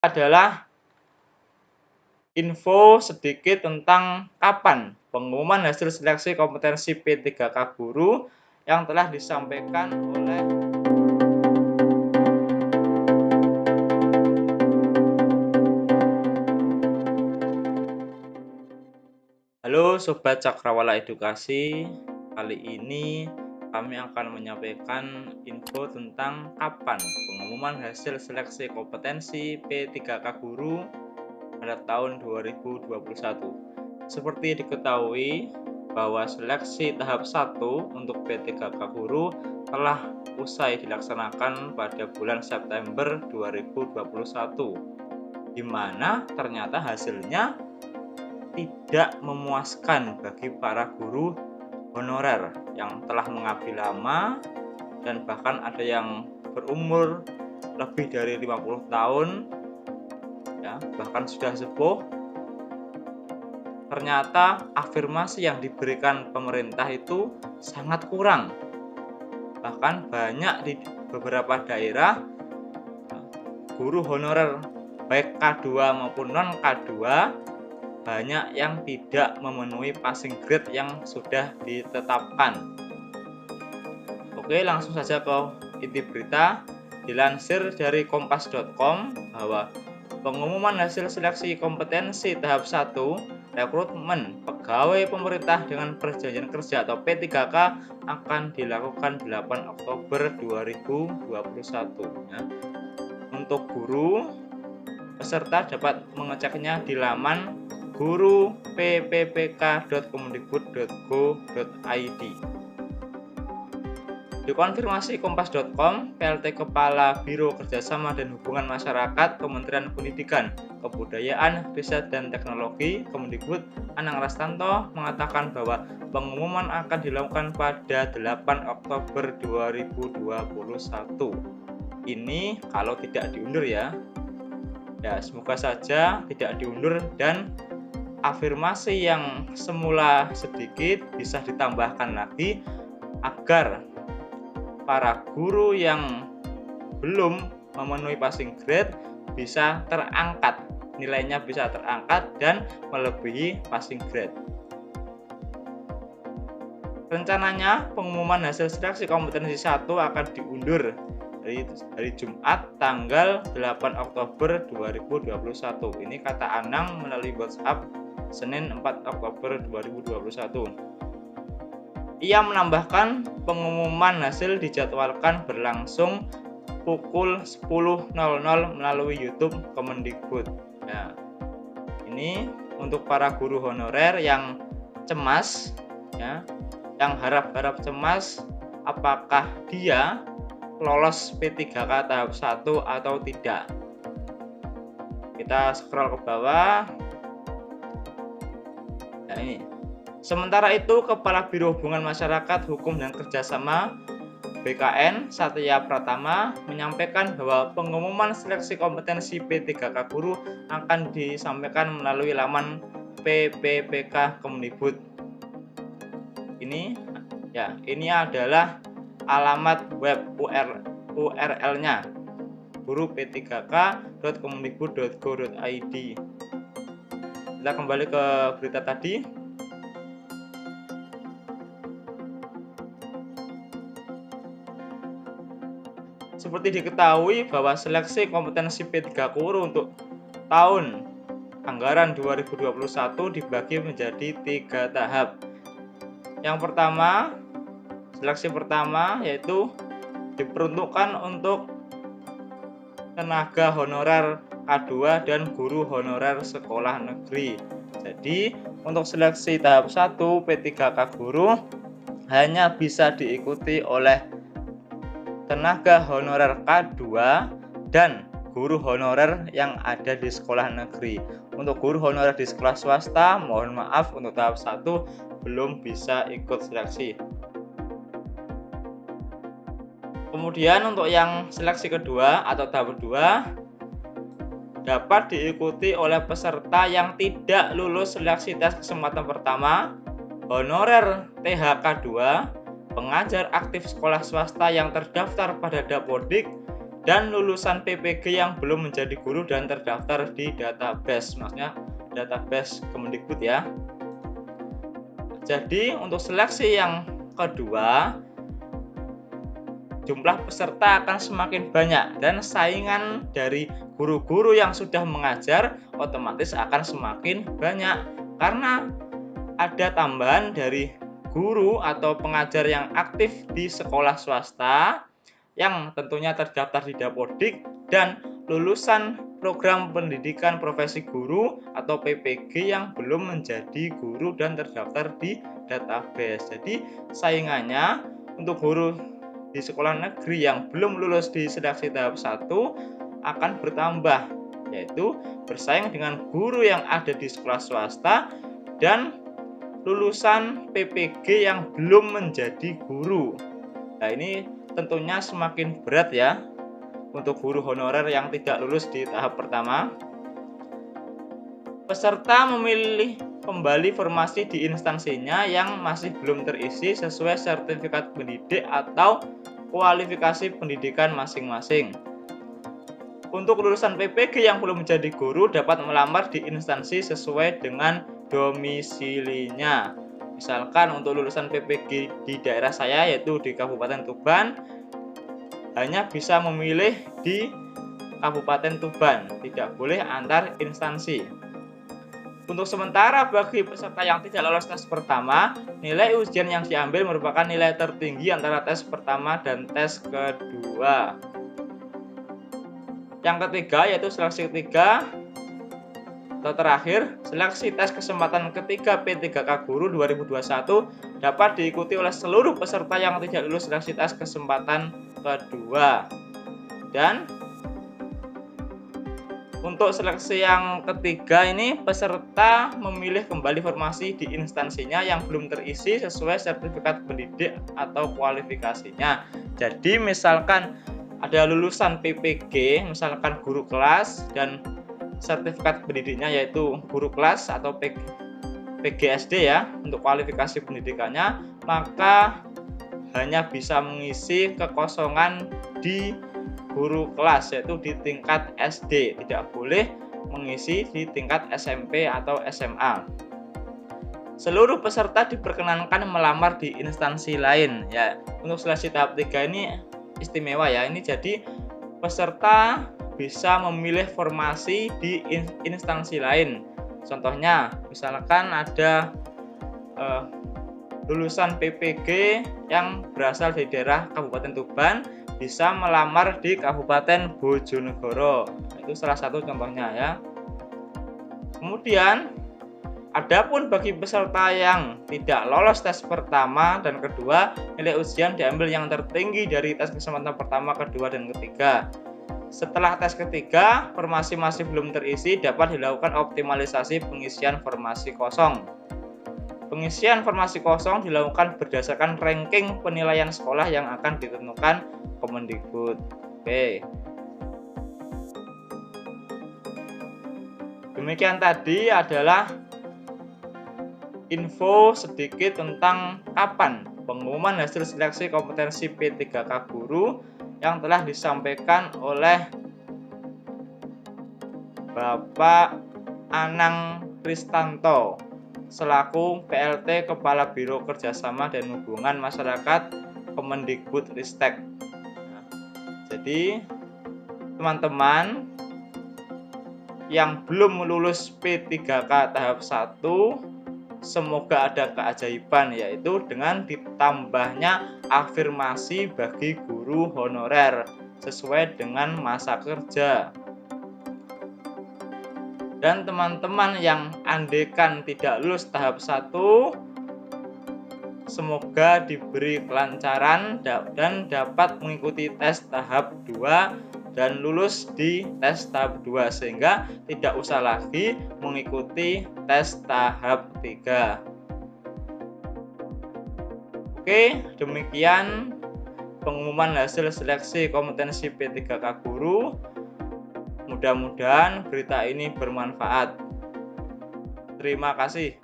adalah info sedikit tentang kapan pengumuman hasil seleksi kompetensi P3K Guru yang telah disampaikan oleh Halo Sobat Cakrawala Edukasi, kali ini kami akan menyampaikan info tentang kapan pengumuman hasil seleksi kompetensi P3K Guru pada tahun 2021. Seperti diketahui bahwa seleksi tahap 1 untuk P3K Guru telah usai dilaksanakan pada bulan September 2021, di mana ternyata hasilnya tidak memuaskan bagi para guru honorer yang telah mengabdi lama dan bahkan ada yang berumur lebih dari 50 tahun ya, bahkan sudah sepuh. Ternyata afirmasi yang diberikan pemerintah itu sangat kurang. Bahkan banyak di beberapa daerah guru honorer baik K2 maupun non K2 banyak yang tidak memenuhi passing grade yang sudah ditetapkan. Oke, langsung saja ke inti berita. Dilansir dari kompas.com bahwa pengumuman hasil seleksi kompetensi tahap 1 rekrutmen pegawai pemerintah dengan perjanjian kerja atau P3K akan dilakukan 8 Oktober 2021 ya. Untuk guru, peserta dapat mengeceknya di laman guru.pppk.kemendikbud.go.id. Dikonfirmasi kompas.com, PLT Kepala Biro Kerjasama dan Hubungan Masyarakat Kementerian Pendidikan, Kebudayaan, Riset dan Teknologi Kemendikbud Anang Rastanto mengatakan bahwa pengumuman akan dilakukan pada 8 Oktober 2021. Ini kalau tidak diundur ya. Ya, semoga saja tidak diundur dan afirmasi yang semula sedikit bisa ditambahkan lagi agar para guru yang belum memenuhi passing grade bisa terangkat, nilainya bisa terangkat dan melebihi passing grade. Rencananya pengumuman hasil seleksi kompetensi 1 akan diundur dari hari Jumat tanggal 8 Oktober 2021. Ini kata Anang melalui WhatsApp Senin 4 Oktober 2021. Ia menambahkan pengumuman hasil dijadwalkan berlangsung pukul 10.00 melalui YouTube Kemendikbud. Ya, ini untuk para guru honorer yang cemas, ya, yang harap-harap cemas apakah dia lolos P3K tahap 1 atau tidak. Kita scroll ke bawah. Nah, ini. Sementara itu, Kepala Biro Hubungan Masyarakat, Hukum dan Kerjasama BKN Satya Pratama menyampaikan bahwa pengumuman seleksi kompetensi P3K Guru akan disampaikan melalui laman PPPK Kemendikbud. Ini adalah alamat web URL-nya guru.p3k.kemendikbud.go.id. Kita kembali ke berita tadi. Seperti diketahui bahwa seleksi kompetensi P3K Guru untuk tahun anggaran 2021 dibagi menjadi 3 tahap. Yang pertama, seleksi pertama yaitu diperuntukkan untuk tenaga honorer K2 dan guru honorer sekolah negeri. Jadi, untuk seleksi tahap 1 P3K Guru hanya bisa diikuti oleh tenaga honorer K2 dan guru honorer yang ada di sekolah negeri. Untuk guru honorer di sekolah swasta, mohon maaf untuk tahap 1 belum bisa ikut seleksi. Kemudian untuk yang seleksi kedua atau tahap kedua dapat diikuti oleh peserta yang tidak lulus seleksi tes kesempatan pertama, honorer THK 2, pengajar aktif sekolah swasta yang terdaftar pada Dapodik dan lulusan PPG yang belum menjadi guru dan terdaftar di database, maksudnya database Kemendikbud ya. Jadi untuk seleksi yang kedua, jumlah peserta akan semakin banyak dan saingan dari guru-guru yang sudah mengajar otomatis akan semakin banyak karena ada tambahan dari guru atau pengajar yang aktif di sekolah swasta yang tentunya terdaftar di Dapodik dan lulusan program pendidikan profesi guru atau PPG yang belum menjadi guru dan terdaftar di database. Jadi saingannya untuk guru di sekolah negeri yang belum lulus di seleksi tahap 1 akan bertambah, yaitu bersaing dengan guru yang ada di sekolah swasta dan lulusan PPG yang belum menjadi guru. Nah, ini tentunya semakin berat ya untuk guru honorer yang tidak lulus di tahap pertama. Peserta memilih kembali formasi di instansinya yang masih belum terisi sesuai sertifikat pendidik atau kualifikasi pendidikan masing-masing. Untuk lulusan PPG yang belum menjadi guru dapat melamar di instansi sesuai dengan domisilinya. Misalkan untuk lulusan PPG di daerah saya yaitu di Kabupaten Tuban, hanya bisa memilih di Kabupaten Tuban, tidak boleh antar instansi. Untuk sementara bagi peserta yang tidak lolos tes pertama, nilai ujian yang diambil merupakan nilai tertinggi antara tes pertama dan tes kedua. Yang ketiga yaitu seleksi ketiga atau terakhir, seleksi tes kesempatan ketiga P3K Guru 2021 dapat diikuti oleh seluruh peserta yang tidak lulus seleksi tes kesempatan kedua. Dan untuk seleksi yang ketiga ini peserta memilih kembali formasi di instansinya yang belum terisi sesuai sertifikat pendidik atau kualifikasinya. Jadi misalkan ada lulusan PPG, misalkan guru kelas dan sertifikat pendidiknya yaitu guru kelas atau PGSD ya untuk kualifikasi pendidikannya, maka hanya bisa mengisi kekosongan di guru kelas yaitu di tingkat SD, tidak boleh mengisi di tingkat SMP atau SMA. Seluruh peserta diperkenankan melamar di instansi lain ya. Untuk seleksi tahap 3 ini istimewa ya. Ini jadi peserta bisa memilih formasi di instansi lain. Contohnya, misalkan ada lulusan PPG yang berasal dari daerah Kabupaten Tuban bisa melamar di Kabupaten Bojonegoro. Itu salah satu contohnya ya. Kemudian, adapun bagi peserta yang tidak lolos tes pertama dan kedua, nilai ujian diambil yang tertinggi dari tes kesempatan pertama, kedua, dan ketiga. Setelah tes ketiga, formasi masih belum terisi, dapat dilakukan optimalisasi pengisian formasi kosong. Pengisian formasi kosong dilakukan berdasarkan ranking penilaian sekolah yang akan ditentukan Kemendikbud. Oke. Demikian tadi adalah info sedikit tentang kapan pengumuman hasil seleksi kompetensi P3K Guru yang telah disampaikan oleh Bapak Anang Kristanto selaku PLT Kepala Biro Kerjasama dan Hubungan Masyarakat Kemendikbud Ristek. Nah, jadi teman-teman yang belum lulus P3K tahap 1, semoga ada keajaiban yaitu dengan ditambahnya afirmasi bagi guru honorer sesuai dengan masa kerja. Dan teman-teman yang andekan tidak lulus tahap 1, semoga diberi kelancaran dan dapat mengikuti tes tahap 2 dan lulus di tes tahap 2 sehingga tidak usah lagi mengikuti tes tahap 3. Oke, demikian pengumuman hasil seleksi kompetensi P3K Guru. Mudah-mudahan berita ini bermanfaat. Terima kasih.